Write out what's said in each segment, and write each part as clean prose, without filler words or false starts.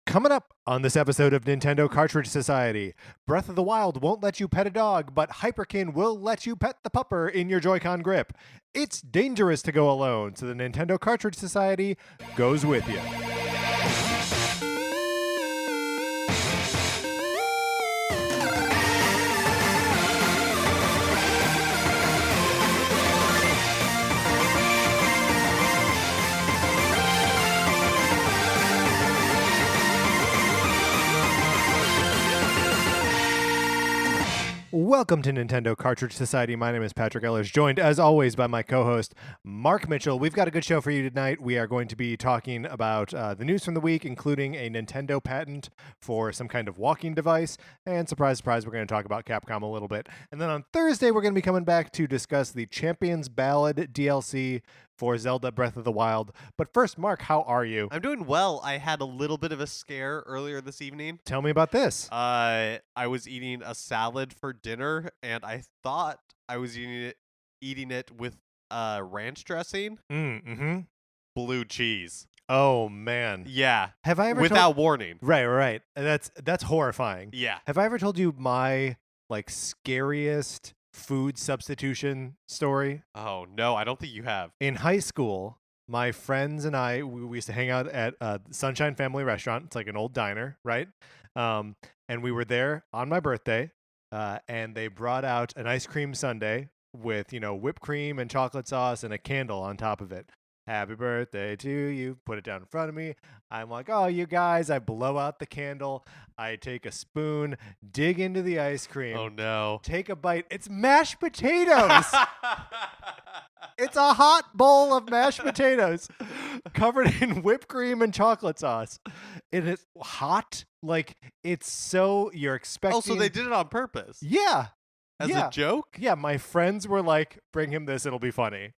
Coming up on this episode of Nintendo Cartridge Society, Breath of the Wild won't let you pet a dog, but Hyperkin will let you pet the pupper in your Joy-Con grip. It's dangerous to go alone, so the Nintendo Cartridge Society goes with you. Welcome to Nintendo Cartridge Society. My name is Patrick Ellers, joined as always by my co-host Mark Mitchell. We've got a good show for you tonight. We are going to be talking about the news from the week, including a Nintendo patent for some kind of walking device. And surprise, surprise, we're going to talk about Capcom a little bit. And then on Thursday, we're going to be coming back to discuss the Champions Ballad DLC for Zelda Breath of the Wild. But first, Mark, how are you? I'm doing well. I had a little bit of a scare earlier this evening. Tell me about this. I was eating a salad for dinner, and I thought I was eating it with ranch dressing. Mm-hmm. Blue cheese. Oh, man. Yeah. Have I ever without warning. Right. That's horrifying. Yeah. Have I ever told you my scariest food substitution story? Oh, no, I don't think you have. In high school, my friends and I, we used to hang out at Sunshine Family Restaurant. It's like an old diner, right? And we were there on my birthday, and they brought out an ice cream sundae with, whipped cream and chocolate sauce and a candle on top of it. Happy birthday to you. Put it down in front of me. I'm like, oh, you guys. I blow out the candle. I take a spoon, dig into the ice cream. Oh, no. Take a bite. It's mashed potatoes. It's a hot bowl of mashed potatoes covered in whipped cream and chocolate sauce. It is hot. It's so you're expecting. Oh, so they did it on purpose? Yeah. As a joke? Yeah, my friends were like, bring him this. It'll be funny.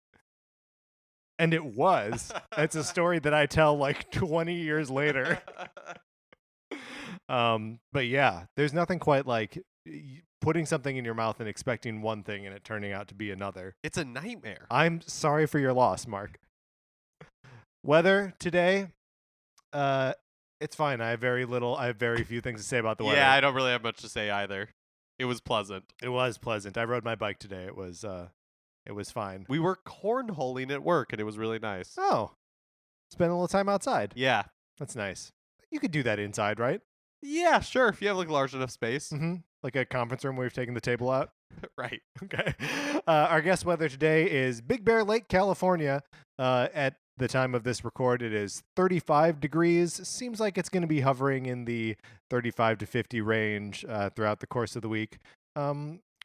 And it was. It's a story that I tell 20 years later. But yeah, there's nothing quite like putting something in your mouth and expecting one thing and it turning out to be another. It's a nightmare. I'm sorry for your loss, Mark. Weather today, it's fine. I have very few things to say about the weather. Yeah, I don't really have much to say either. It was pleasant. It was pleasant. I rode my bike today. It was fine. We were cornholing at work, and it was really nice. Oh, spend a little time outside. Yeah. That's nice. You could do that inside, right? Yeah, sure. If you have large enough space. Mm-hmm. Like a conference room where you've taken the table out. Right. Okay. Our guest weather today is Big Bear Lake, California. At the time of this record, it is 35 degrees. Seems like it's going to be hovering in the 35 to 50 range throughout the course of the week.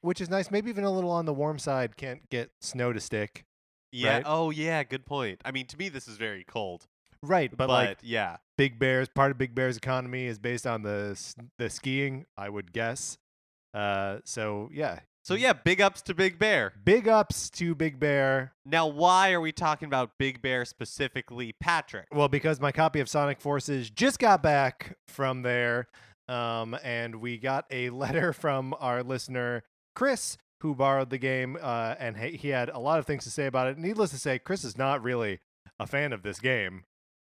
Which is nice. Maybe even a little on the warm side. Can't get snow to stick. Yeah. Right? Oh, yeah. Good point. I mean, to me, this is very cold. Right. But yeah. Big Bear's, part of Big Bear's economy is based on the skiing, I would guess. So, yeah. So, yeah, big ups to Big Bear. Big ups to Big Bear. Now, why are we talking about Big Bear specifically, Patrick? Well, because my copy of Sonic Forces just got back from there, and we got a letter from our listener, Chris, who borrowed the game, and he had a lot of things to say about it. Needless to say, Chris is not really a fan of this game.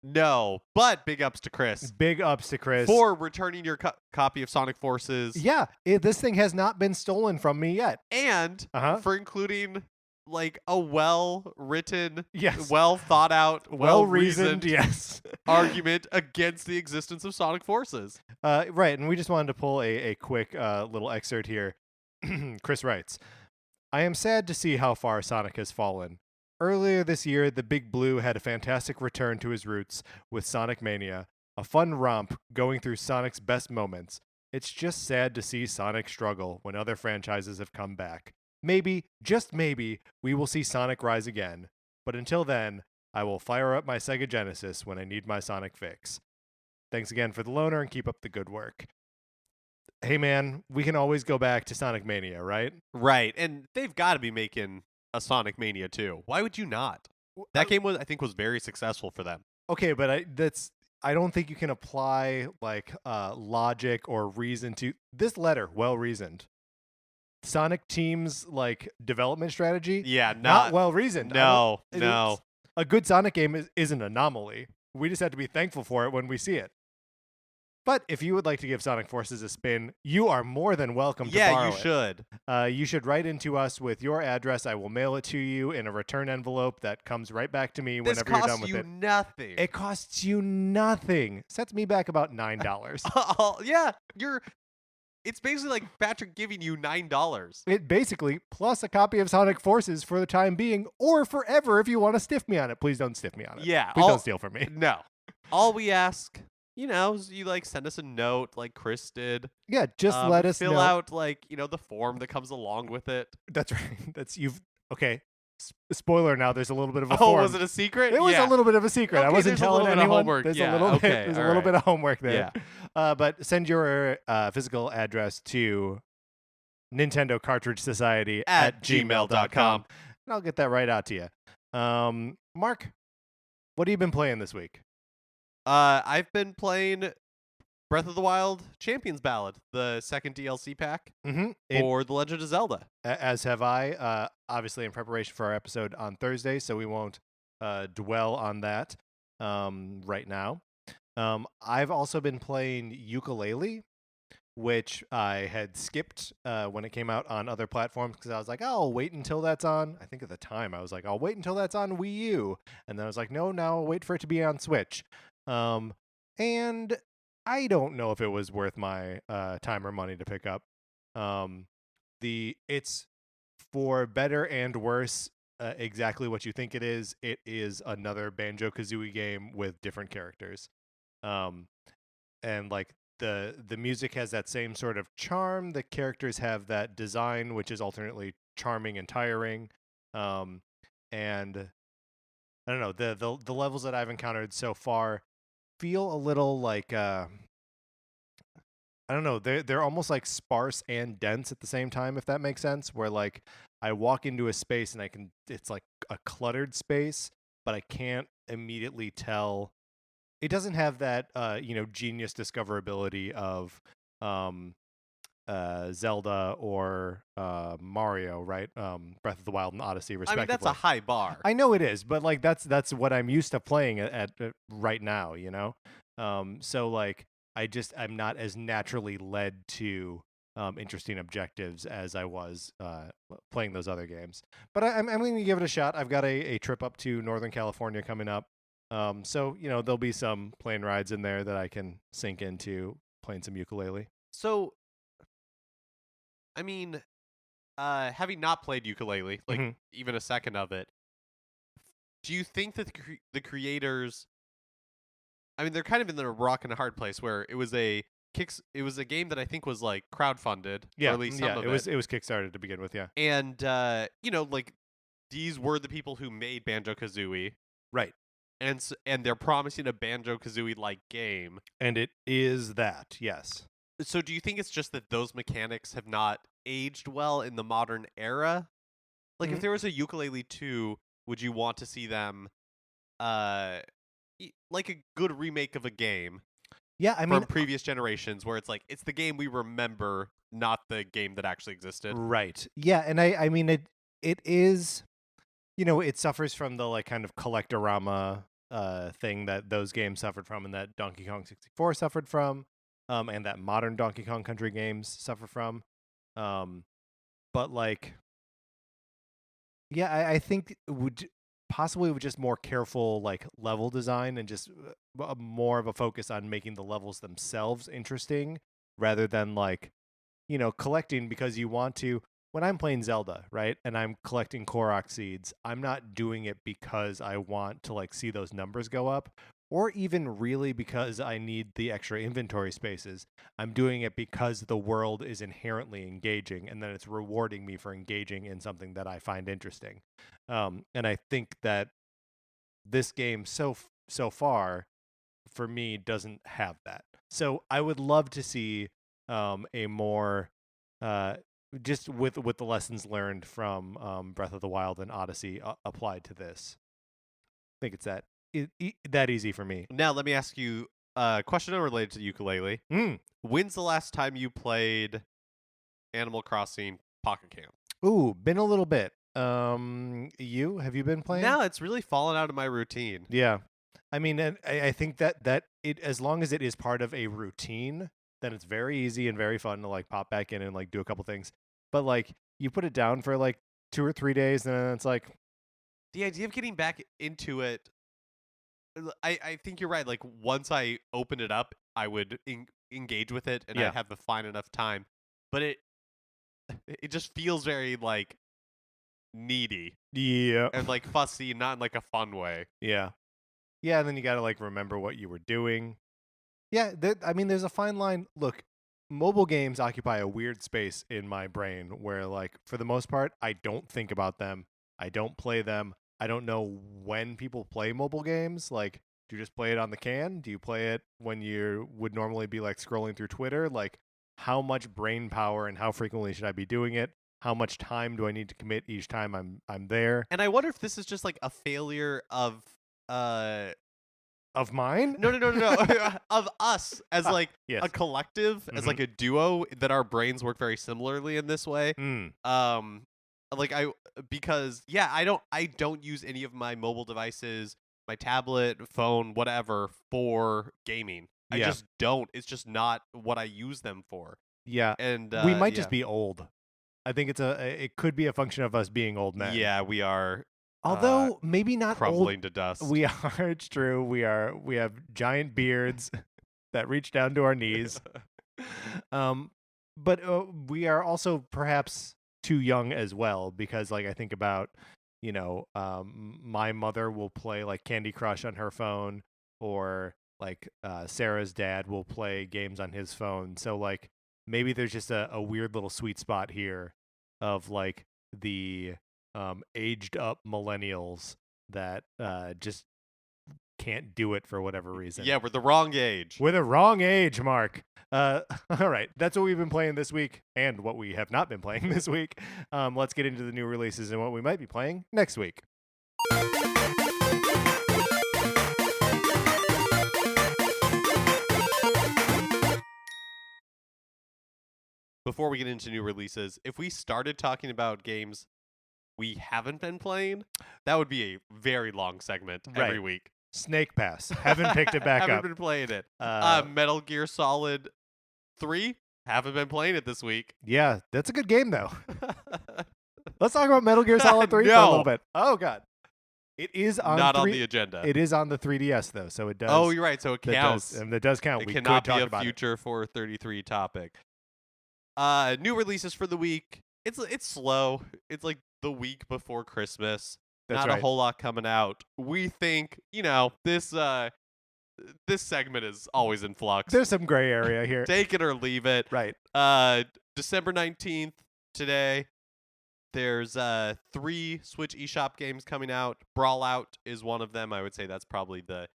No, but big ups to Chris. Big ups to Chris. For returning your copy of Sonic Forces. Yeah, this thing has not been stolen from me yet. And for including a well-written, yes, well-thought-out, well-reasoned yes, argument against the existence of Sonic Forces. Right, and we just wanted to pull a quick little excerpt here. Chris writes, I am sad to see how far Sonic has fallen. Earlier this year, the Big Blue had a fantastic return to his roots with Sonic Mania, a fun romp going through Sonic's best moments. It's just sad to see Sonic struggle when other franchises have come back. Maybe, just maybe, we will see Sonic rise again. But until then, I will fire up my Sega Genesis when I need my Sonic fix. Thanks again for the loaner and keep up the good work. Hey man, we can always go back to Sonic Mania, right? Right, and they've got to be making a Sonic Mania 2. Why would you not? That game was very successful for them. Okay, but I don't think you can apply logic or reason to this letter. Well reasoned. Sonic Team's development strategy. Yeah, not well reasoned. No. A good Sonic game is an anomaly. We just have to be thankful for it when we see it. But if you would like to give Sonic Forces a spin, you are more than welcome to Yeah, borrow you it. should. You should write into us with your address. I will mail it to you in a return envelope that comes right back to me This whenever you're done costs with you it. nothing. It costs you nothing. Sets me back about $9. Yeah, it's basically like Patrick giving you $9. It basically, plus a copy of Sonic Forces for the time being, or forever if you want to stiff me on it. Please don't stiff me on it. Yeah, Please don't steal from me. No. All we ask, is you like send us a note like Chris did. Yeah, just let us fill know. out like, the form that comes along with it. That's right. Okay. Spoiler now, there's a little bit of a Oh, form. was it a secret? It was Yeah. a little bit of a secret. Okay, I wasn't there's a telling little bit of anyone. homework. There's Yeah, a little okay, bit. There's a all little right. bit of homework there. Yeah. But send your physical address to Nintendo Cartridge Society at gmail.com, and I'll get that right out to you. Mark, what have you been playing this week? I've been playing Breath of the Wild Champions Ballad, the second DLC pack for The Legend of Zelda. As have I, obviously in preparation for our episode on Thursday, so we won't dwell on that right now. I've also been playing Yooka-Laylee, which I had skipped when it came out on other platforms because I was like, oh, I'll wait until that's on. I think at the time I was like, I'll wait until that's on Wii U. And then I was like, no, now I'll wait for it to be on Switch. And I don't know if it was worth my time or money to pick up. It's for better and worse, exactly what you think it is. It is another Banjo-Kazooie game with different characters. And like the music has that same sort of charm. The characters have that design, which is alternately charming and tiring. And I don't know, the levels that I've encountered so far feel a little like I don't know, they're almost like sparse and dense at the same time, if that makes sense, where like I walk into a space and it's like a cluttered space, but I can't immediately tell. It doesn't have that genius discoverability of Zelda or Mario, right? Breath of the Wild and Odyssey, respectively. I mean, that's a high bar. I know it is, but like that's what I'm used to playing at right now, So like I'm not as naturally led to interesting objectives as I was playing those other games. But I'm going to give it a shot. I've got a trip up to Northern California coming up. So there'll be some plane rides in there that I can sink into playing some ukulele. So, I mean, having not played ukulele, like even a second of it, do you think that the creators? I mean, they're kind of in the rock and a hard place where it was a game that I think was like crowdfunded. Yeah, or at least some of it was Kickstarted to begin with. Yeah, and like these were the people who made Banjo-Kazooie, right? And they're promising a Banjo-Kazooie like game, and it is that. Yes. So do you think it's just that those mechanics have not aged well in the modern era? Like if there was a Yooka-Laylee 2, would you want to see them like a good remake of a game? Yeah, I mean from previous generations where it's like it's the game we remember, not the game that actually existed. Right. Yeah, and I mean it is it suffers from the like kind of collectorama thing that those games suffered from and that Donkey Kong 64 suffered from. And that modern Donkey Kong Country games suffer from. But like, yeah, I think would possibly with just more careful like level design and just more of a focus on making the levels themselves interesting rather than like, collecting because you want to. When I'm playing Zelda, right, and I'm collecting Korok seeds, I'm not doing it because I want to like see those numbers go up. Or even really because I need the extra inventory spaces. I'm doing it because the world is inherently engaging and then it's rewarding me for engaging in something that I find interesting. And I think that this game so far, for me, doesn't have that. So I would love to see a more, just with the lessons learned from Breath of the Wild and Odyssey applied to this. I think it's that easy for me. Now, let me ask you a question unrelated to the ukulele. When's the last time you played Animal Crossing Pocket Camp? Ooh, been a little bit. Have you been playing? No, it's really fallen out of my routine. Yeah. I mean, and I think that it, as long as it is part of a routine, then it's very easy and very fun to like pop back in and like do a couple things. But like you put it down for like 2 or 3 days, and then it's like, The idea of getting back into it, I think you're right. Like once I open it up, I would engage with it, and yeah, I'd have the fine enough time. But it just feels very like needy yeah, and like fussy, not in like a fun way. yeah, yeah. And then you got to like remember what you were doing. Yeah, I mean, there's a fine line. Look, mobile games occupy a weird space in my brain where, like, for the most part, I don't think about them. I don't play them. I don't know when people play mobile games. Like, do you just play it on the can? Do you play it when you would normally be, like, scrolling through Twitter? Like, how much brain power and how frequently should I be doing it? How much time do I need to commit each time I'm there? And I wonder if this is just like a failure of Of mine? no of us as like yes. a collective, as like a duo, that our brains work very similarly in this way. Like because yeah, I don't use any of my mobile devices, my tablet, phone, whatever, for gaming. I Yeah. just don't. It's just not what I use them for. Yeah. And We might yeah. just be old. I think it could be a function of us being old men. Yeah, we are Although maybe not crumbling old. to dust. We are. It's true. We have giant beards that reach down to our knees. But we are also perhaps too young as well, because like I think about, my mother will play like Candy Crush on her phone, or like Sarah's dad will play games on his phone. So like maybe there's just a weird little sweet spot here of like the aged up millennials that just can't do it for whatever reason. Yeah, we're the wrong age. We're the wrong age, Mark. All right, that's what we've been playing this week, and what we have not been playing this week. Let's get into the new releases and what we might be playing next week. Before we get into new releases, if we started talking about games we haven't been playing, that would be a very long segment every week. Snake Pass. Haven't picked it back haven't up. Haven't been playing it. Metal Gear Solid 3. Haven't been playing it this week. Yeah, that's a good game, though. Let's talk about Metal Gear Solid 3 for a little bit. Oh, God. It is on not on the agenda. It is on the 3DS, though, so it does. Oh, you're right. So it counts. That does count. It we cannot could be talk a future 433 topic. New releases for the week. It's slow. It's like the week before Christmas. That's not right. a whole lot coming out. We think, this segment is always in flux. There's some gray area here. Take it or leave it. Right. December 19th today. There's 3 Switch eShop games coming out. Brawl Out is one of them. I would say that's probably the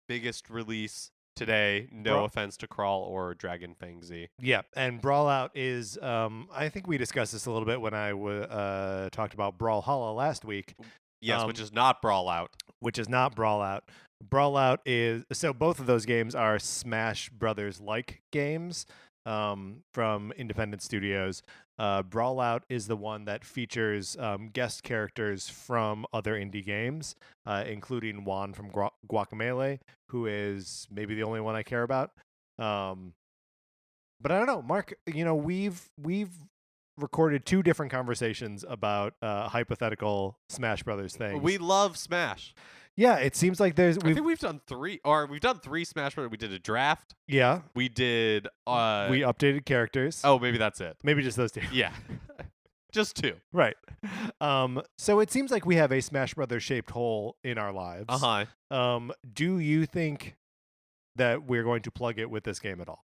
biggest release today. No offense to Crawl or Dragon Fang Z. Yeah, and Brawl Out is, I think we discussed this a little bit when I talked about Brawlhalla last week. Yes, which is not Brawl Out. Which is not Brawl Out. Brawl Out is, so both of those games are Smash Brothers-like games from independent studios. Brawl Out is the one that features guest characters from other indie games, including Juan from Guacamelee, who is maybe the only one I care about. But I don't know, Mark. We've recorded 2 different conversations about hypothetical Smash Brothers things. We love Smash. Yeah, it seems like I think we've done 3, or we've done 3 Smash Brothers. We did a draft. Yeah. We did. We updated characters. Oh, maybe that's it. Maybe just those 2. Yeah. Just 2. Right. So it seems like we have a Smash Brothers shaped hole in our lives. Uh-huh. Do you think that we're going to plug it with this game at all?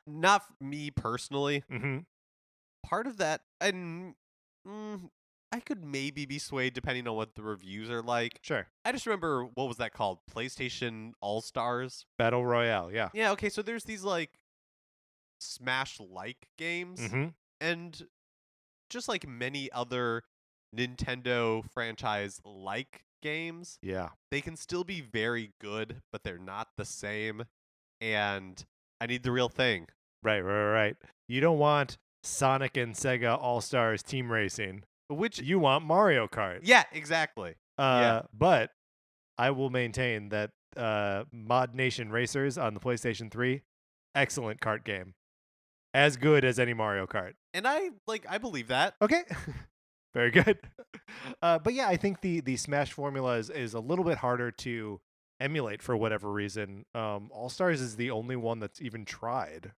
Not me personally. Mm-hmm. Part of that, and I could maybe be swayed depending on what the reviews are like. Sure. I just remember, what was that called? PlayStation All-Stars? Battle Royale, yeah. Yeah, okay, so there's these, like, Smash-like games, and just like many other Nintendo franchise-like games, yeah, they can still be very good, but they're not the same, and I need the real thing. Right. You don't want Sonic and Sega All-Stars Team Racing. Which you want Mario Kart. Yeah, exactly. But I will maintain that Mod Nation Racers on the PlayStation 3, excellent kart game. As good as any Mario Kart. And I believe that. Okay. Very good. But yeah, I think the Smash formula is a little bit harder to emulate for whatever reason. All Stars is the only one that's even tried,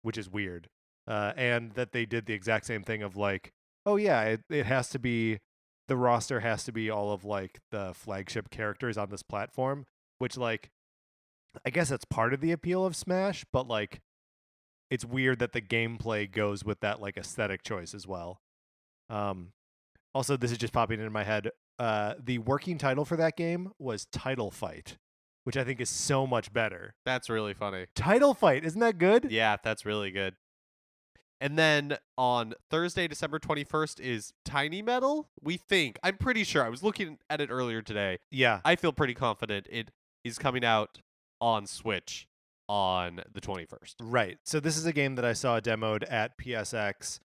which is weird. And that they did the exact same thing of like, oh yeah, it has to be, the roster has to be all of like the flagship characters on this platform, which like, I guess that's part of the appeal of Smash, but like, it's weird that the gameplay goes with that like aesthetic choice as well. Also, this is just popping into my head. The working title for that game was Title Fight, which I think is so much better. That's really funny. Title Fight, isn't that good? Yeah, that's really good. And then on Thursday, December 21st is Tiny Metal. I'm pretty sure. I was looking at it earlier today. Yeah. I feel pretty confident it is coming out on Switch on the 21st. Right. So this is a game that I saw demoed at PSX.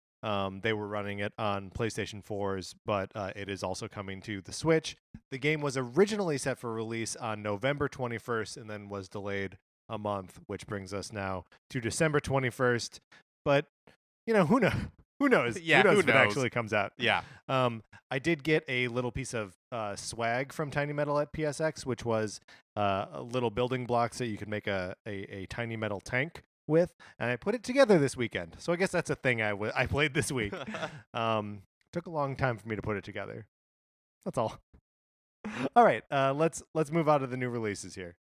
They were running it on PlayStation 4s, but it is also coming to the Switch. The game was originally set for release on November 21st and then was delayed a month, which brings us now to December 21st. But, you know, who knows? Who knows? Yeah, who knows who if it knows? actually comes out? Yeah. I did get a little piece of swag from Tiny Metal at PSX, which was little building blocks that you could make a Tiny Metal tank with, and I put it together this weekend. So I guess that's a thing I played this week. Took a long time for me to put it together. That's all. All right, let's move on to the new releases here.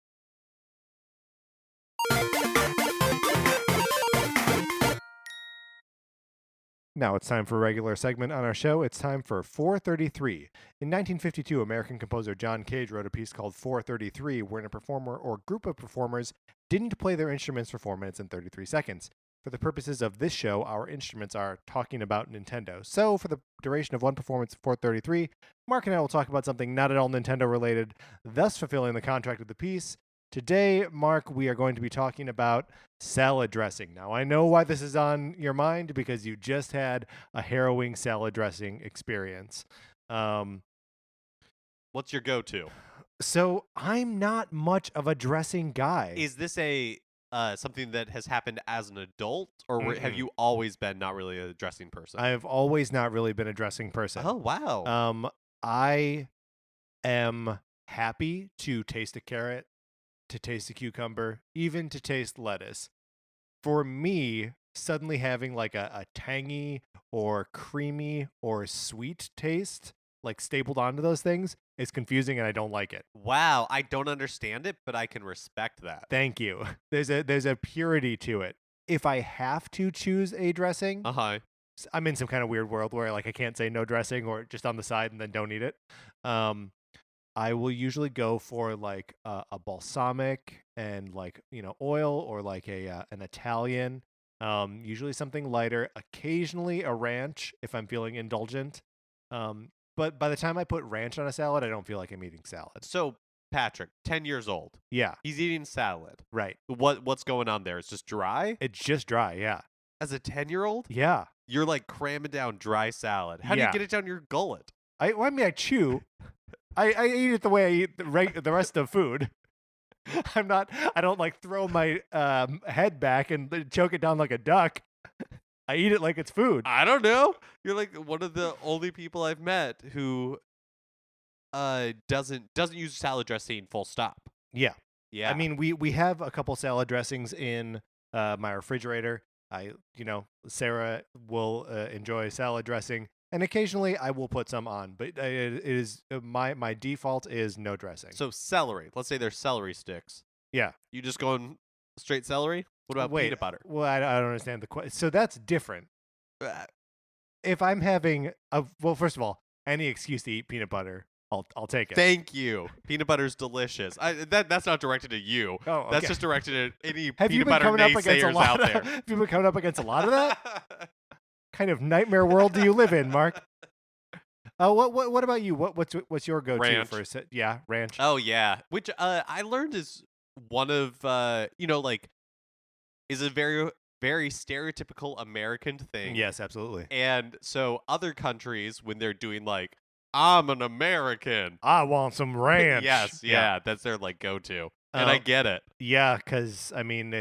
Now it's time for a regular segment on our show. It's time for 433. In 1952, American composer John Cage wrote a piece called 433, wherein a performer or group of performers didn't play their instruments for 4 minutes and 33 seconds. For the purposes of this show, our instruments are talking about Nintendo. So for the duration of one performance of 433, Mark and I will talk about something not at all Nintendo related, thus fulfilling the contract of the piece. Today, Mark, we are going to be talking about salad dressing. Now, I know why this is on your mind, because you just had a harrowing salad dressing experience. What's your go-to? So, I'm not much of a dressing guy. Is this a something that has happened as an adult, or have Mm-mm. you always been not really a dressing person? I've always not really been a dressing person. Oh, wow. I am happy to taste a carrot, to taste a cucumber, even to taste lettuce. For me, suddenly having like a tangy or creamy or sweet taste like stapled onto those things is confusing, and I don't like it. Wow, I don't understand it, but I can respect that. Thank you. There's a purity to it. If I have to choose a dressing, Uh-huh. I'm in some kind of weird world where like I can't say no dressing or just on the side and then don't eat it. I will usually go for like a balsamic and like, you know, oil, or like an Italian. Usually something lighter. Occasionally a ranch if I'm feeling indulgent. But by the time I put ranch on a salad, I don't feel like I'm eating salad. So, Patrick, 10 years old. Yeah, He's eating salad. right. What's going on there? It's just dry? It's just dry. Yeah, As a 10-year-old? yeah. You're like cramming down dry salad. How do Yeah. you get it down your gullet? I mean, I chew. I eat it the way I eat the rest of food. I don't like throw my head back and choke it down like a duck. I eat it like it's food. I don't know. You're like one of the only people I've met who doesn't use salad dressing full stop. Yeah. Yeah. I mean, we have a couple salad dressings in my refrigerator. Sarah will enjoy salad dressing, and occasionally I will put some on, but it is my default is no dressing. So celery. Let's say there's celery sticks. Yeah. You just going straight celery? What about Wait, peanut butter? Well, I don't understand the question. So that's different. Uh, If I'm having first of all, any excuse to eat peanut butter, I'll take it. Thank you. Peanut butter's delicious. That's not directed at you. Oh, okay. That's just directed at any Have you peanut been butter coming up against a naysayers lot out there. Have you been coming up against a lot of that? Kind of nightmare world do you live in, Mark? What about you? What's your go-to Ranch. for yeah, ranch? Oh yeah, which I learned is one of is a very very stereotypical American thing. Yes, absolutely. And so other countries, when they're doing like, I'm an American. I want some ranch. Yes, yeah, that's their like go-to, and I get it. Yeah, because I mean,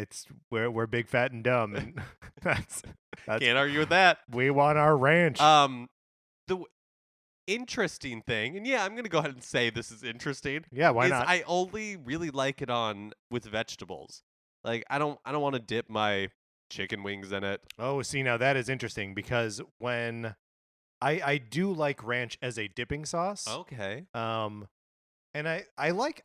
we're big, fat, and dumb, and that's Can't argue with that. we want our ranch. The interesting thing, and yeah, I'm gonna go ahead and say this is interesting. Yeah, why is not? I only really like it on with vegetables. Like I don't want to dip my chicken wings in it. Oh, see, now that is interesting because when I do like ranch as a dipping sauce. Okay. And I like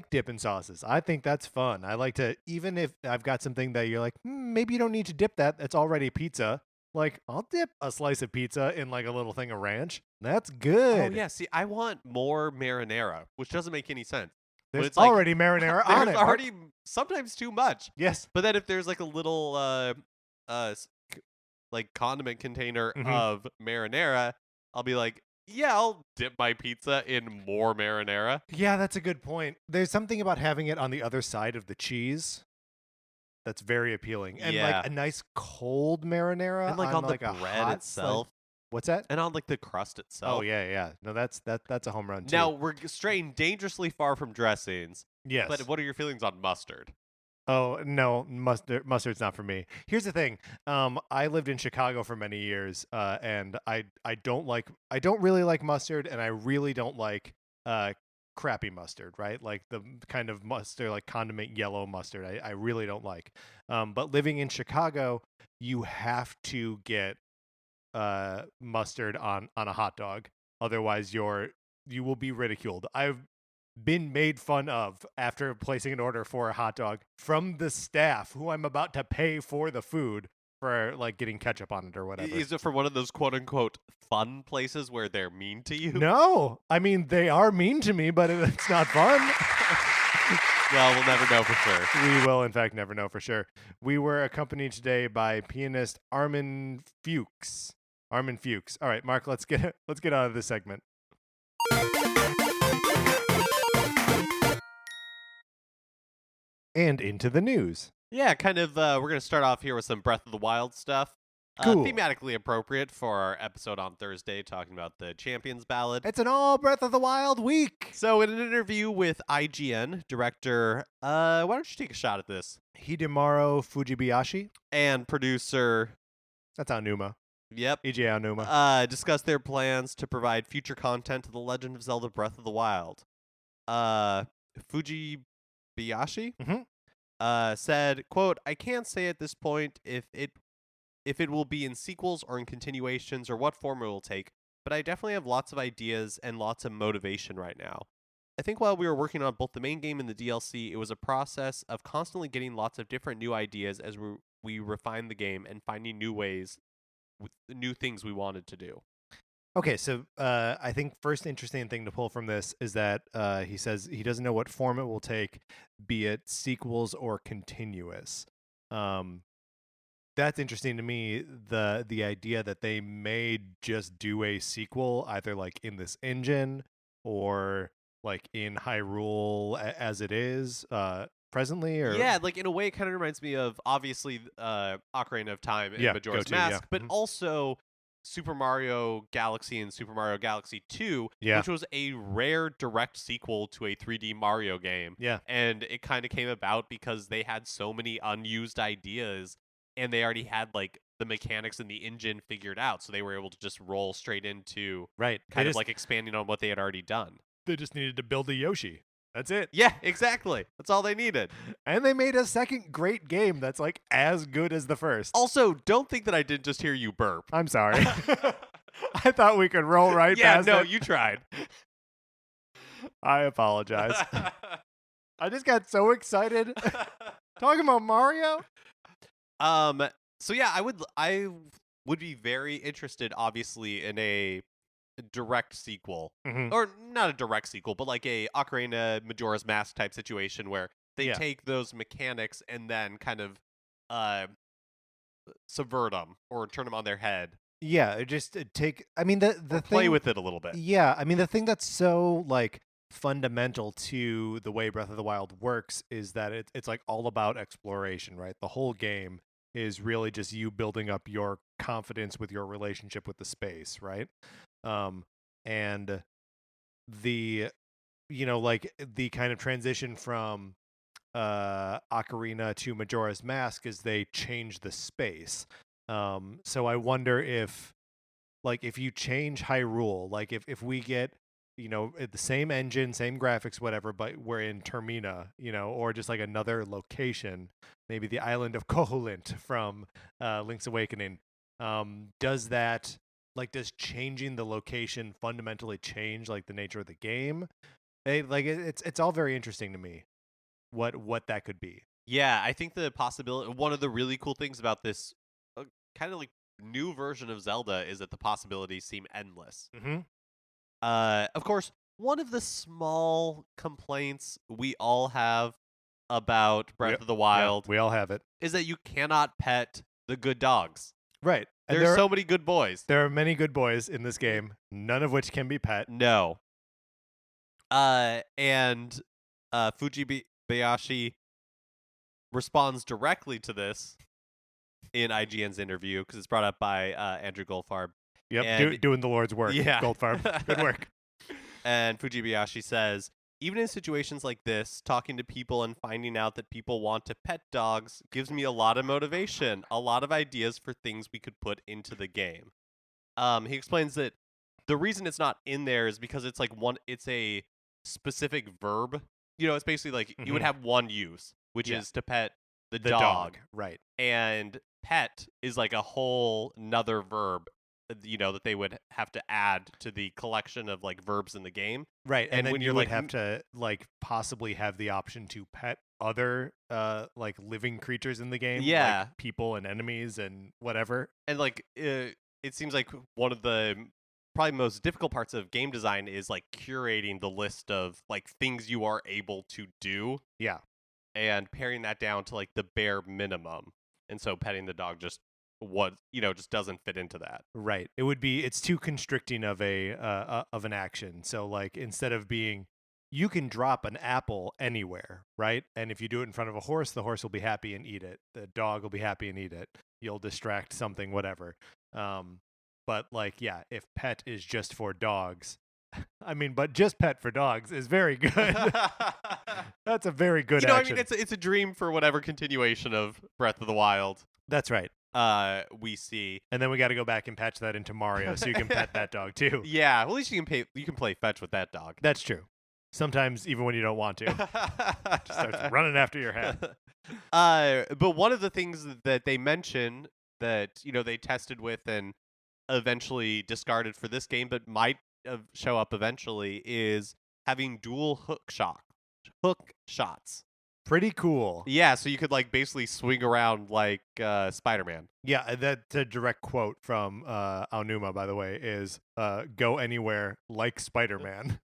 dipping sauces. I think that's fun. I like to, even if I've got something that you're like, maybe you don't need to dip that. That's already pizza. Like, I'll dip a slice of pizza in like a little thing of ranch. That's good. Oh yeah, see, I want more marinara, which doesn't make any sense. But There's it's like, already marinara on there's it. already sometimes too much. Yes. But then if there's like a little like condiment container of marinara, I'll be like, yeah, I'll dip my pizza in more marinara. Yeah, that's a good point. There's something about having it on the other side of the cheese that's very appealing. And Yeah. like a nice cold marinara And like on like the a bread hot itself. What's that? And on like the crust itself. Oh yeah. No, that's a home run too. Now we're straying dangerously far from dressings. Yes. But what are your feelings on mustard? Oh no, mustard's not for me. Here's the thing. I lived in Chicago for many years, and I don't really like mustard, and I really don't like crappy mustard, right? Like the kind of mustard, like condiment yellow mustard. I really don't like. But living in Chicago, you have to get mustard on a hot dog, otherwise you will be ridiculed. I've been made fun of after placing an order for a hot dog from the staff who I'm about to pay for the food for like getting ketchup on it or whatever. Is it for one of those quote unquote fun places where they're mean to you? No, I mean they are mean to me, but it's not fun. Well, we'll never know for sure. We will, in fact, never know for sure. We were accompanied today by pianist Armin Fuchs. Armin Fuchs. All right, Mark, let's get out of this segment. And into the news. Yeah, kind of. We're going to start off here with some Breath of the Wild stuff. Cool. Thematically appropriate for our episode on Thursday talking about the Champions Ballad. It's an all Breath of the Wild week. So in an interview with IGN, director, why don't you take a shot at this? Hidemaru Fujibayashi. And producer. That's Aonuma. Yep. EJ Aonuma. Discussed their plans to provide future content to The Legend of Zelda Breath of the Wild. Fujibayashi said, quote, I can't say at this point if it will be in sequels or in continuations or what form it will take, but I definitely have lots of ideas and lots of motivation right now. I think while we were working on both the main game and the DLC, it was a process of constantly getting lots of different new ideas as we refined the game and finding new ways, with new things we wanted to do. Okay, so I think first interesting thing to pull from this is that he says he doesn't know what form it will take, be it sequels or continuous. That's interesting to me. The idea that they may just do a sequel, either like in this engine or like in Hyrule as it is presently, or yeah, like in a way, it kind of reminds me of obviously Ocarina of Time and Majora's Mask, but also Super Mario Galaxy and Super Mario Galaxy 2, which was a rare direct sequel to a 3D Mario game. Yeah. And it kind of came about because they had so many unused ideas and they already had like the mechanics and the engine figured out. So they were able to just roll straight into kind of like expanding on what they had already done. They just needed to build a Yoshi. That's it. Yeah, exactly. That's all they needed. And they made a second great game that's like as good as the first. Also, don't think that I didn't just hear you burp. I'm sorry. I thought we could roll right past no, it. you tried. I apologize. I just got so excited talking about Mario. So yeah, I would be very interested, obviously, in a direct sequel, or not a direct sequel, but like a Ocarina Majora's Mask type situation where they take those mechanics and then kind of subvert them or turn them on their head. Yeah, just take. I mean, the play with it a little bit. Yeah, I mean, the thing that's so like fundamental to the way Breath of the Wild works is that it's like all about exploration, right? The whole game is really just you building up your confidence with your relationship with the space, right? And the like the kind of transition from Ocarina to Majora's Mask is they change the space. So I wonder if if you change Hyrule, like if we get the same engine, same graphics, whatever, but we're in Termina, or just like another location, maybe the island of Koholint from Link's Awakening. Does changing the location fundamentally change like the nature of the game? It's all very interesting to me what that could be. Yeah, I think the possibility. One of the really cool things about this kind of like new version of Zelda is that the possibilities seem endless. Mm-hmm. Of course, one of the small complaints we all have about Breath of the Wild we all have it. is that you cannot pet the good dogs. Right. And There's so many good boys. There are many good boys in this game, none of which can be pet. No. And Fujibayashi responds directly to this in IGN's interview because it's brought up by Andrew Goldfarb. Yep, doing the Lord's work. Yeah. Goldfarb, good work. And Fujibayashi says, even in situations like this, talking to people and finding out that people want to pet dogs gives me a lot of motivation, a lot of ideas for things we could put into the game. He explains that the reason it's not in there is because it's it's a specific verb. It's basically like you would have one use, which is to pet the dog. Right. And pet is like a whole nother verb, that they would have to add to the collection of like verbs in the game. Right. And then when you would have to like possibly have the option to pet other like living creatures in the game. Yeah. Like people and enemies and whatever. And like it seems like one of the probably most difficult parts of game design is like curating the list of like things you are able to do. Yeah. And paring that down to like the bare minimum. And so petting the dog just doesn't fit into that. Right. It's too constricting of an action. So like instead of being you can drop an apple anywhere, right? And if you do it in front of a horse, the horse will be happy and eat it. The dog will be happy and eat it. You'll distract something, whatever. But like, yeah, if pet is just for dogs, but just pet for dogs is very good. That's a very good action. It's a dream for whatever continuation of Breath of the Wild. That's right. We see. And then we got to go back and patch that into Mario so you can pet that dog too. Yeah, well, at least you can play fetch with that dog. That's true. Sometimes even when you don't want to. Just starts running after your head. But one of the things that they mention that, they tested with and eventually discarded for this game, but might show up eventually, is having dual hook shots. Pretty cool. Yeah, so you could like basically swing around like Spider-Man. Yeah, that's a direct quote from Aonuma, by the way, is go anywhere like Spider-Man,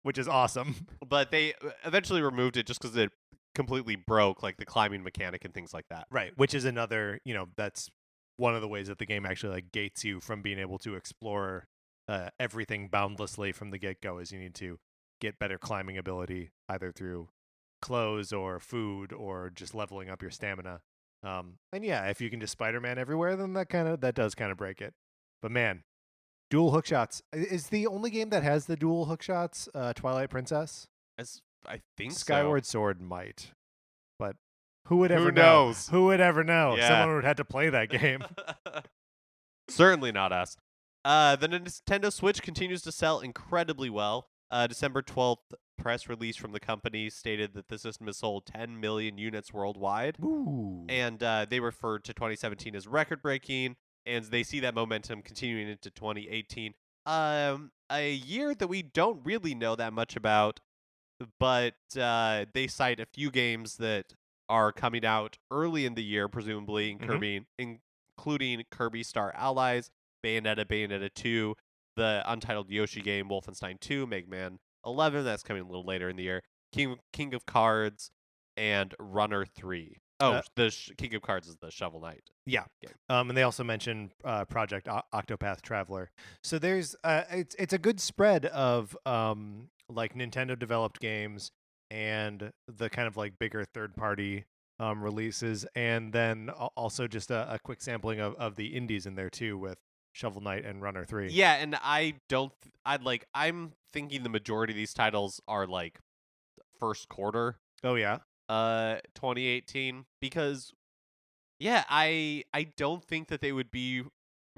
which is awesome. But they eventually removed it just because it completely broke like the climbing mechanic and things like that. Right, which is another, that's one of the ways that the game actually like gates you from being able to explore everything boundlessly from the get-go, is you need to get better climbing ability either through clothes or food or just leveling up your stamina. And yeah, if you can just Spider-Man everywhere, then that does kind of break it. But man, dual hook shots is the only game that has the dual hook shots. Twilight Princess, I think Skyward Sword might, but who would ever know? Who would ever know? Yeah. Someone would have to play that game. Certainly not us. The Nintendo Switch continues to sell incredibly well. December 12th press release from the company stated that the system has sold 10 million units worldwide. Ooh. And they referred to 2017 as record-breaking, and they see that momentum continuing into 2018. A year that we don't really know that much about, but they cite a few games that are coming out early in the year, presumably, including Kirby Star Allies, Bayonetta 2, the untitled Yoshi game, Wolfenstein 2, Mega Man 11, that's coming a little later in the year, King of Cards, and Runner 3. Oh, the King of Cards is the Shovel Knight. Yeah. Game. And they also mentioned Project Octopath Traveler. So there's it's a good spread of like Nintendo developed games and the kind of like bigger third party releases, and then also just a quick sampling of the indies in there too, with Shovel Knight and Runner 3. Yeah, and I'm thinking the majority of these titles are like first quarter Oh yeah. 2018, because I don't think that they would be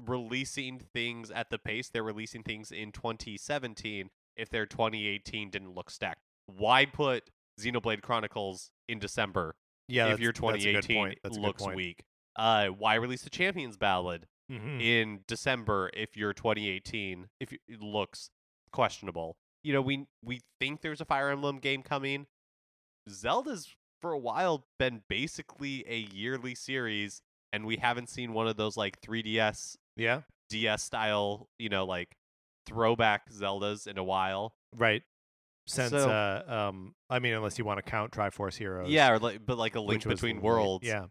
releasing things at the pace they're releasing things in 2017 if their 2018 didn't look stacked. Why put Xenoblade Chronicles in December Yeah, if your that's a good 2018 point. That's a good looks point. weak? Why release the Champions Ballad in December if your 2018 it looks questionable? We think there's a Fire Emblem game coming. Zelda's for a while been basically a yearly series, and we haven't seen one of those like 3DS Yeah. DS style, like throwback Zeldas in a while. Right. Since So I mean, unless you want to count Triforce Heroes. yeah, or like a Link which was Between late. Worlds. Yeah.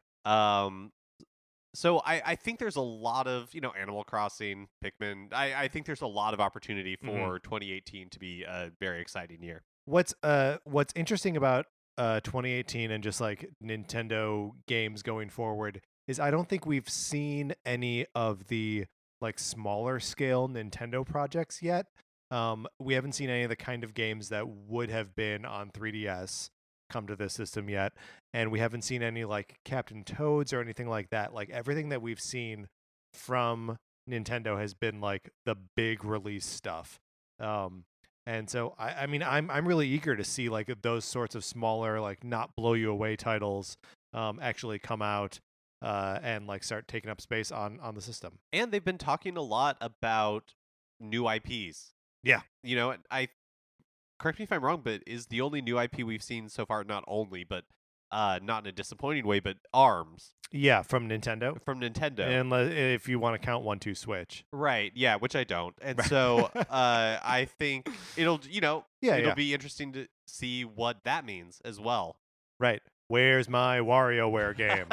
So I think there's a lot of, Animal Crossing, Pikmin. I think there's a lot of opportunity for 2018 to be a very exciting year. What's interesting about 2018 and just like Nintendo games going forward is I don't think we've seen any of the like smaller scale Nintendo projects yet. We haven't seen any of the kind of games that would have been on 3DS come to this system yet, and we haven't seen any like Captain Toads or anything like that. Like everything that we've seen from Nintendo has been like the big release stuff. And so I mean I'm really eager to see like those sorts of smaller, like not blow you away titles actually come out and like start taking up space on the system. And they've been talking a lot about new IPs. Yeah. I correct me if I'm wrong, but is the only new IP we've seen so far, not only, but not in a disappointing way, but ARMS. Yeah, from Nintendo. And if you want to count 1-2 Switch. Right, yeah, which I don't. And so I think it'll be interesting to see what that means as well. Right. Where's my WarioWare game?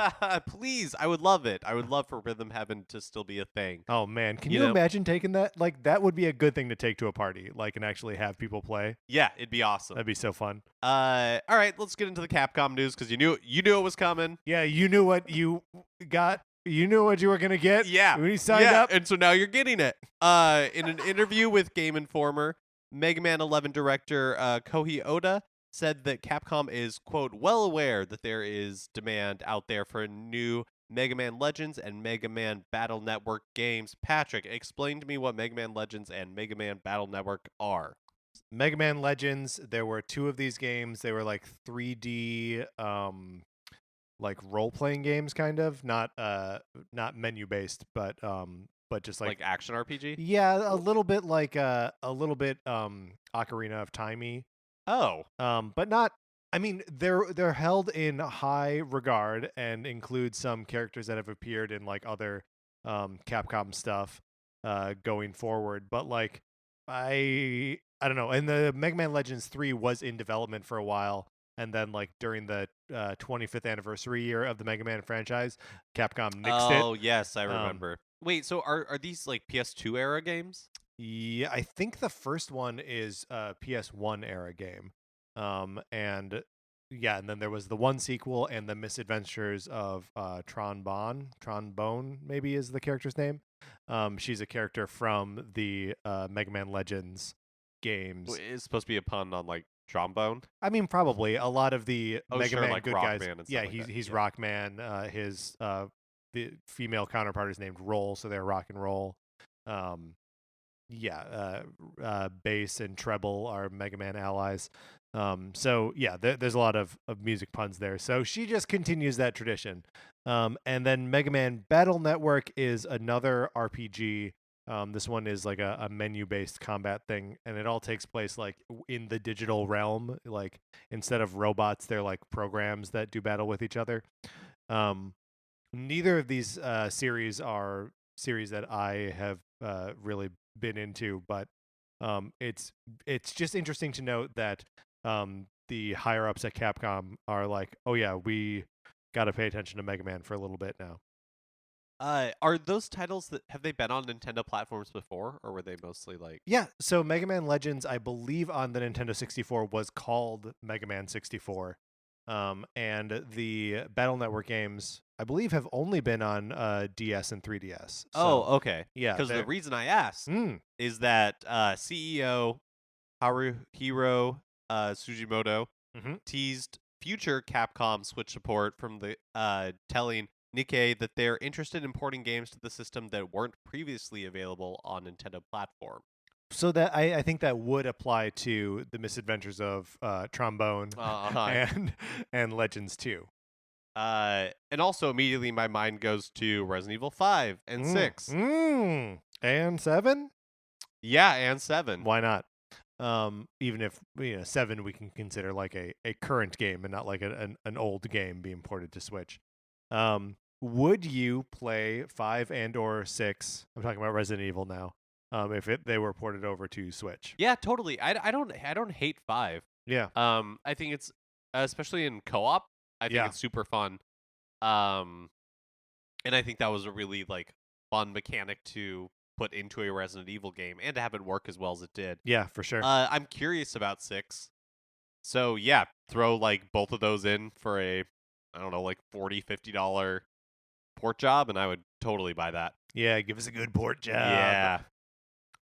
Please, I would love it. I would love for Rhythm Heaven to still be a thing. Oh man, can you imagine taking that? Like that would be a good thing to take to a party, like and actually have people play. Yeah, it'd be awesome. That'd be so fun. All right, let's get into the Capcom news because you knew it was coming. Yeah, you knew what you got. You knew what you were gonna get. Yeah, when you signed up, and so now you're getting it. In an interview with Game Informer, Mega Man 11 director Kohei Oda said that Capcom is, quote, well aware that there is demand out there for new Mega Man Legends and Mega Man Battle Network games. Patrick, explain to me what Mega Man Legends and Mega Man Battle Network are. Mega Man Legends, there were 2 of these games. They were like 3D like role-playing games kind of, not menu-based, but just like action RPG? Yeah, a little bit like Ocarina of Time-y. Oh. But not. I mean, they're held in high regard and include some characters that have appeared in like other Capcom stuff going forward. But like, I don't know. And the Mega Man Legends 3 was in development for a while, and then like during the 25th anniversary year of the Mega Man franchise, Capcom nixed it. Oh yes, I remember. Wait, so are these like PS2 era games? Yeah, I think the first one is a PS1 era game. And then there was the one sequel and the Misadventures of Trombone maybe is the character's name. She's a character from the Mega Man Legends games. It's supposed to be a pun on like trombone. I mean, probably a lot of the Mega Man like good Rockman guys. And yeah, like he's yeah. Rockman. His the female counterpart is named Roll, so they're Rock and Roll. Bass and treble are Mega Man allies. So yeah, there's a lot of music puns there. So she just continues that tradition. And then Mega Man Battle Network is another RPG. This one is like a menu-based combat thing, and it all takes place like in the digital realm. Like instead of robots, they're like programs that do battle with each other. Neither of these series are series that I have really been into, but it's just interesting to note that the higher ups at Capcom are like, oh yeah, we got to pay attention to Mega Man for a little bit now. Are those titles that have they been on Nintendo platforms before, or were they mostly like? Yeah, so Mega Man Legends, I believe on the Nintendo 64 was called Mega Man 64. And the Battle Network games, I believe have only been on DS and 3DS. Oh, So okay. yeah, Because the they're reason I asked mm, is that CEO Haruhiro Sugimoto hmm teased future Capcom Switch support from the telling Nikkei that they're interested in porting games to the system that weren't previously available on Nintendo platform. So that I think that would apply to the misadventures of Trombone Uh-huh. and Legends 2. And also immediately my mind goes to Resident Evil 5 and 6. And 7? Yeah, and 7. Why not? Even if 7 we can consider like a current game and not like an old game being ported to Switch. Would you play 5 and or 6? I'm talking about Resident Evil now. If they were ported over to Switch. Yeah, totally. I don't hate 5. Yeah. I think it's especially in co-op, I think Yeah. it's super fun. And I think that was a really like fun mechanic to put into a Resident Evil game and to have it work as well as it did. Yeah, for sure. I'm curious about 6. So yeah, throw like both of those in for a I don't know, like $40-$50 port job and I would totally buy that. Yeah, give us a good port job. Yeah.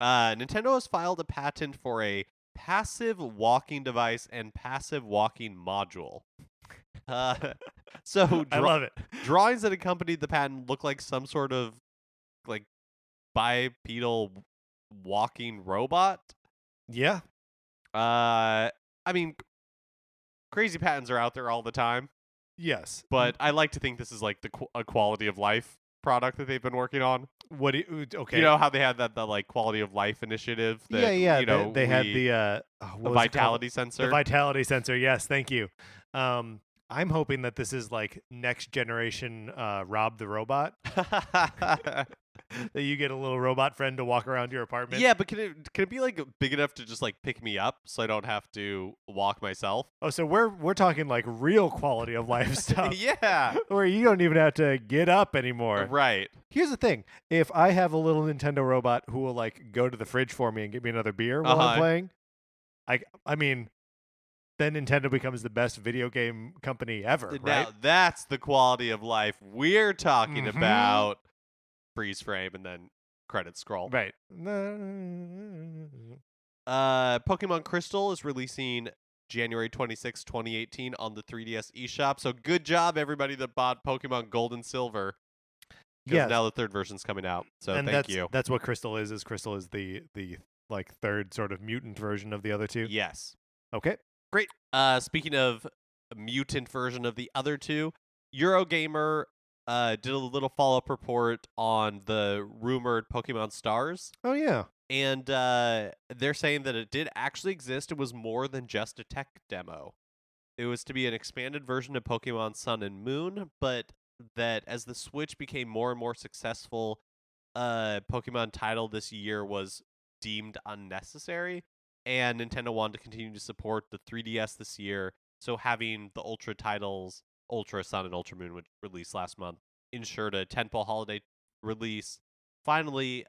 Nintendo has filed a patent for a passive walking device and passive walking module. So I love it. drawings that accompanied the patent look like some sort of like bipedal walking robot. Yeah. I mean, crazy patents are out there all the time, Yes. but I like to think this is like a quality of life product that they've been working on. What do you, okay. You know how they had the like quality of life initiative that yeah. you know they had the the vitality sensor. The vitality sensor. Yes, thank you. I'm hoping that this is like next generation Rob the Robot. That you get a little robot friend to walk around your apartment. Yeah, but can it be like big enough to just like pick me up so I don't have to walk myself? Oh, so we're talking like real quality of life stuff. Yeah. Where you don't even have to get up anymore. Right. Here's the thing. If I have a little Nintendo robot who will like go to the fridge for me and get me another beer while I'm playing, I mean, then Nintendo becomes the best video game company ever, right? Now that's the quality of life we're talking about. Freeze frame and then credits scroll. Right. Pokemon Crystal is releasing January 26, 2018 on the 3DS eShop. So good job everybody that bought Pokemon Gold and Silver. Because now the third version's coming out. So thank you. That's what Crystal is. Crystal is the like third sort of mutant version of the other two. Yes. Okay. Great. Speaking of a mutant version of the other two, Eurogamer did a little follow-up report on the rumored Pokemon Stars. Oh, yeah. And they're saying that it did actually exist. It was more than just a tech demo. It was to be an expanded version of Pokemon Sun and Moon, but that as the Switch became more and more successful, Pokemon title this year was deemed unnecessary, and Nintendo wanted to continue to support the 3DS this year, so having the Ultra titles, Ultra Sun and Ultra Moon, which released last month, ensured a tentpole holiday release. Finally,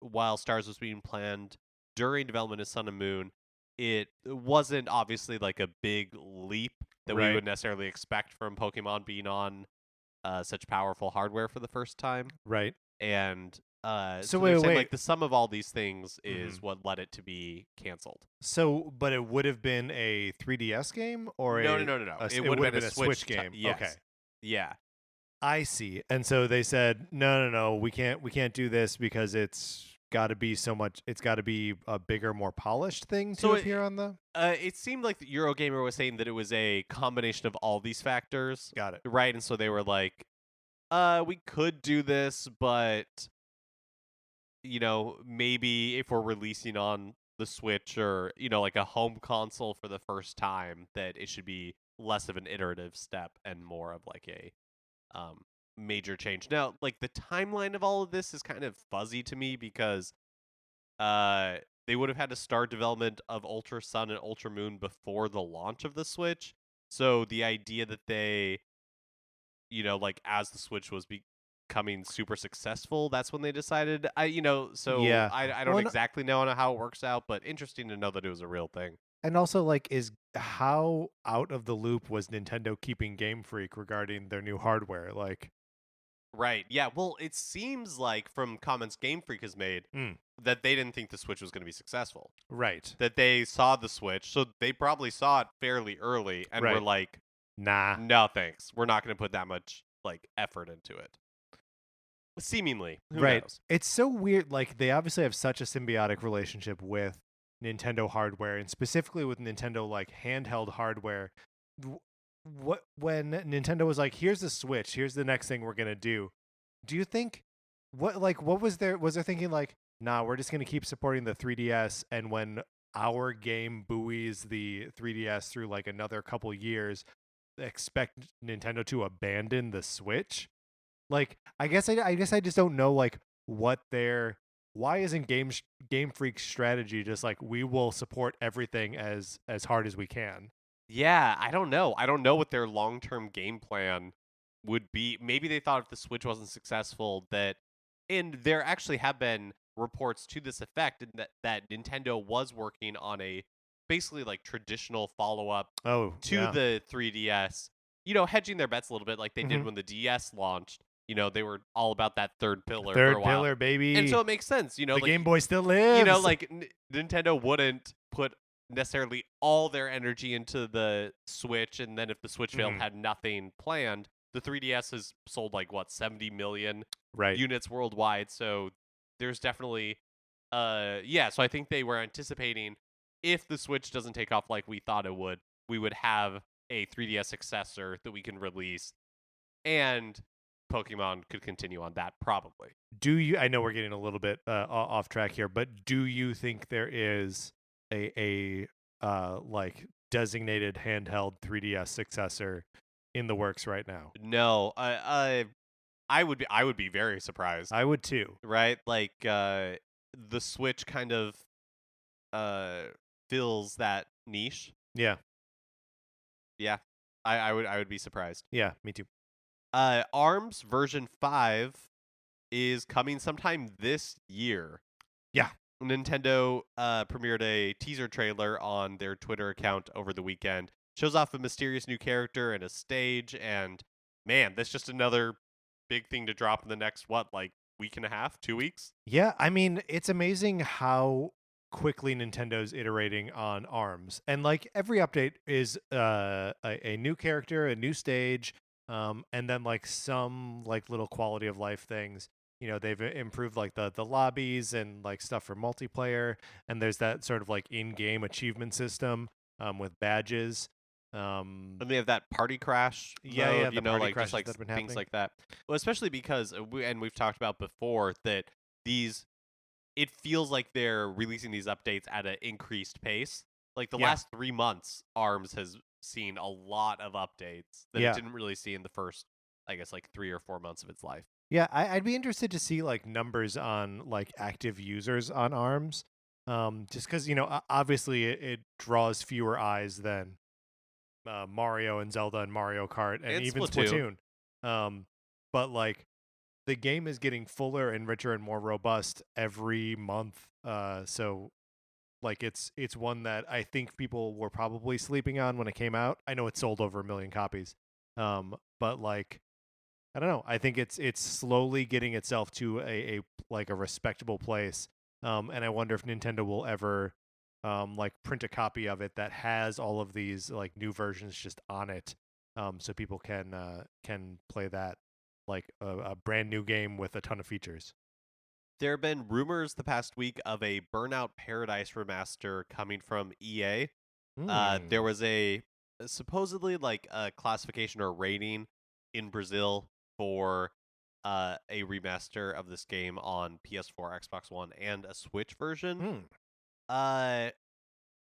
while Stars was being planned during development of Sun and Moon, it wasn't obviously like a big leap that we would necessarily expect from Pokemon being on such powerful hardware for the first time. Right. And so wait, wait. Like the sum of all these things is what led it to be canceled. So, but it would have been a 3DS game or no. It would have been a Switch game. Yes. Okay. Yeah. I see. And so they said, no, we can't do this because it's got to be it's got to be a bigger, more polished thing to appear on the. It seemed like the Eurogamer was saying that it was a combination of all these factors. Got it. Right, and so they were like, we could do this, but maybe if we're releasing on the Switch or like a home console for the first time, that it should be less of an iterative step and more of like a major change. Now, like the timeline of all of this is kind of fuzzy to me because they would have had to start development of Ultra Sun and Ultra Moon before the launch of the Switch. So the idea that they, like as the Switch was becoming super successful, that's when they decided. I don't exactly know how it works out, but interesting to know that it was a real thing. And also, like, is how out of the loop was Nintendo keeping Game Freak regarding their new hardware? Like, Right. Yeah. Well, it seems like from comments Game Freak has made mm, that they didn't think the Switch was going to be successful. right, That they saw the Switch, so they probably saw it fairly early and were right, like, nah, "No, thanks. We're not going to put that much like effort into it." Seemingly, who right. knows? It's so weird. Like, they obviously have such a symbiotic relationship with Nintendo hardware, and specifically with Nintendo like handheld hardware. W- What when Nintendo was like, "Here's the Switch. Here's the next thing we're gonna do." Do you think what was there thinking like, nah, we're just gonna keep supporting the 3DS, and when our game buoys the 3DS through like another couple years, expect Nintendo to abandon the Switch? Like, I guess I just don't know like what their why isn't Game Freak's strategy just like we will support everything as hard as we can? Yeah, I don't know. I don't know what their long-term game plan would be. Maybe they thought if the Switch wasn't successful that and there actually have been reports to this effect and that Nintendo was working on a basically like traditional follow-up Oh, to yeah. the 3DS. You know, hedging their bets a little bit like they did Mhm. when the DS launched. You know, they were all about that third pillar for a Third while. pillar, And so baby. it makes sense, you know, The like Game Boy still you know, lives. like Nintendo wouldn't put necessarily all their energy into the Switch, and then if the Switch failed, Mhm. had nothing planned. The 3DS has sold like what 70 million Right. units worldwide, so there's definitely, yeah. So I think they were anticipating if the Switch doesn't take off like we thought it would, we would have a 3DS successor that we can release, and Pokemon could continue on that probably. Do you I know we're getting a little bit off track here, but do you think there is a like designated handheld 3DS successor in the works right now? No, I would be very surprised. I would too. Right? Like the Switch kind of uh fills that niche. Yeah. Yeah. I would be surprised. Yeah, me too. ARMS version 5 is coming sometime this year. Yeah. Nintendo premiered a teaser trailer on their Twitter account over the weekend. Shows off a mysterious new character and a stage, and man, that's just another big thing to drop in the next what, like week and a half, 2 weeks? Yeah, I mean, it's amazing how quickly Nintendo's iterating on ARMS. And like every update is a new character, a new stage, and then like some like little quality of life things. You know, they've improved like the lobbies and like stuff for multiplayer, and there's that sort of like in-game achievement system with badges. Um And they have that party crash yeah, mode, you the know, party like just crashes like that have been things happening. like that. Well, especially because and we've talked about before that these it feels like they're releasing these updates at an increased pace. Like the Yeah. last 3 months, ARMS has seen a lot of updates that it Yeah. didn't really see in the first, I guess, like 3 or 4 months of its life. Yeah, I'd be interested to see like numbers on like active users on ARMS. Just because obviously it draws fewer eyes than Mario and Zelda and Mario Kart and And even Splatoon. Splatoon. Um, but like the game is getting fuller and richer and more robust every month. So like it's one that I think people were probably sleeping on when it came out. I know it sold over 1 million copies. But like I don't know. I think it's slowly getting itself to a like a respectable place. And I wonder if Nintendo will ever like print a copy of it that has all of these like new versions just on it, so people can play that like a brand new game with a ton of features. There have been rumors the past week of a Burnout Paradise remaster coming from EA. There Hmm. was a supposedly like a classification or rating in Brazil for a remaster of this game on PS4, Xbox One, and a Switch version. Hmm. Uh,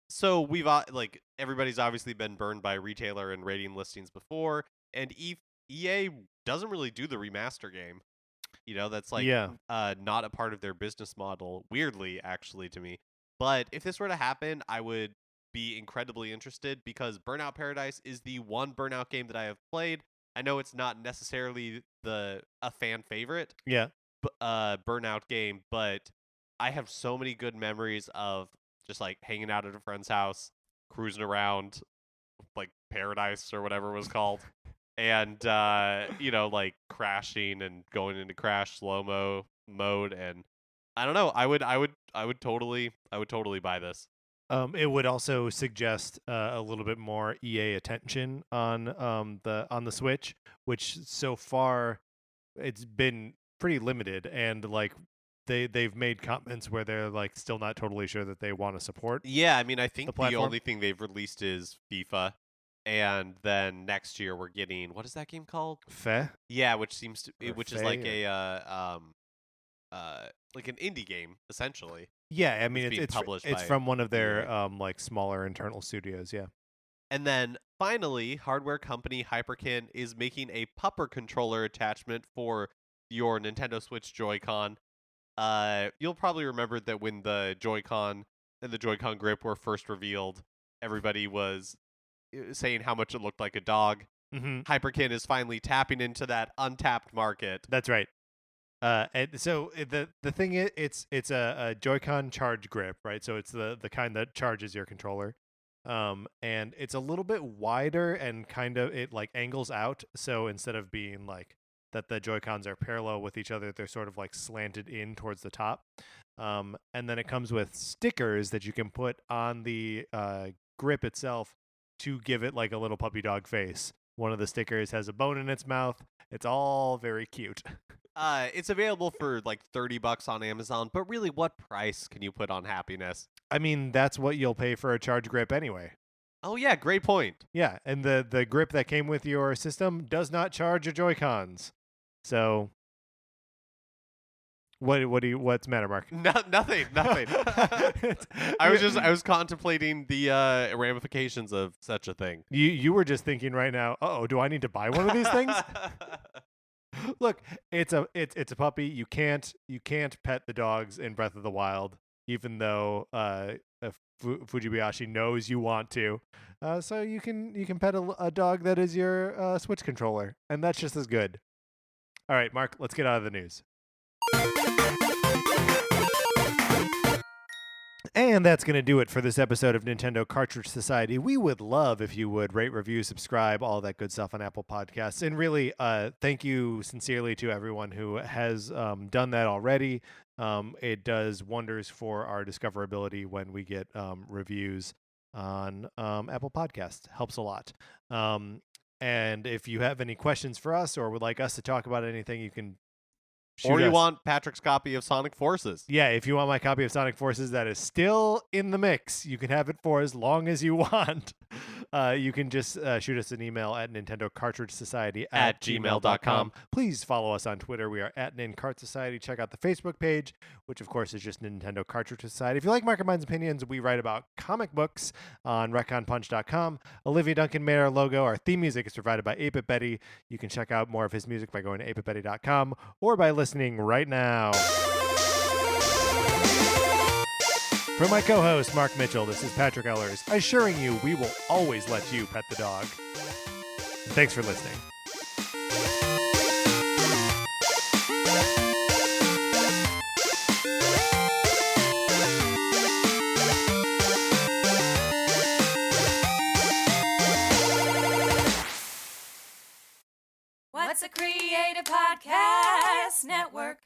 so we've like everybody's obviously been burned by retailer and rating listings before, and EA doesn't really do the remaster game. You know, that's like Yeah. not a part of their business model, weirdly, actually, to me. But if this were to happen, I would be incredibly interested because Burnout Paradise is the one Burnout game that I have played. I know it's not necessarily a fan favorite Yeah. Burnout game, but I have so many good memories of just like hanging out at a friend's house, cruising around like paradise or whatever it was called, and like crashing and going into crash slow-mo mode. And I don't know, I would totally buy this. It would also suggest a little bit more EA attention on the Switch, which so far it's been pretty limited, and like they've made comments where they're like still not totally sure that they want to support. Yeah, I mean, I think the platform. only thing they've released is FIFA, and then next year we're getting, what is that game called? Fe? Yeah, which seems to which is like Fe like an indie game essentially. Yeah, I mean being it's published it's by from one of their EA. like smaller internal studios. Yeah. And then finally, hardware company Hyperkin is making a Pupper controller attachment for your Nintendo Switch Joy-Con. You'll probably remember that when the Joy-Con and the Joy-Con grip were first revealed, everybody was saying how much it looked like a dog. Mm-hmm. Hyperkin is finally tapping into that untapped market. That's right. And so the thing is, it's a Joy-Con charge grip, right? So it's the kind that charges your controller. And it's a little bit wider and kind of it like angles out. So instead of being like that the Joy-Cons are parallel with each other, they're sort of like slanted in towards the top. And then it comes with stickers that you can put on the grip itself to give it like a little puppy dog face. One of the stickers has a bone in its mouth. It's all very cute. It's available for like $30 on Amazon, but really, what price can you put on happiness? I mean, that's what you'll pay for a charge grip anyway. Oh yeah, great point. Yeah, and the grip that came with your system does not charge your Joy-Cons. So what's the matter, Mark? Nothing. I was contemplating the ramifications of such a thing. You were just thinking right now, do I need to buy one of these things? Look, it's a puppy. You can't pet the dogs in Breath of the Wild, even though Fujibayashi knows you want to. So you can pet a dog that is your Switch controller, and that's just as good. All right, Mark, let's get out of the news. And that's going to do it for this episode of Nintendo Cartridge Society. We would love if you would rate, review, subscribe, all that good stuff on Apple Podcasts. And really, thank you sincerely to everyone who has done that already. It does wonders for our discoverability when we get reviews on Apple Podcasts. Helps a lot. And if you have any questions for us or would like us to talk about anything, you can or you want Patrick's copy of Sonic Forces. Yeah, if you want my copy of Sonic Forces that is still in the mix, you can have it for as long as you want. You can just shoot us an email at nintendocartridgesociety@gmail.com. Please follow us on Twitter. We are at NinCartSociety. Check out the Facebook page, which of course is just Nintendo Cartridge Society. If you like Mark and Mine's opinions, we write about comic books on ReckonPunch.com. Olivia Duncan made our logo. Our theme music is provided by 8-Bit Betty. You can check out more of his music by going to 8bitbetty.com or by listening right now. For my co-host, Mark Mitchell, this is Patrick Ellers, assuring you we will always let you pet the dog. Thanks for listening. What's a Creative Podcast Network?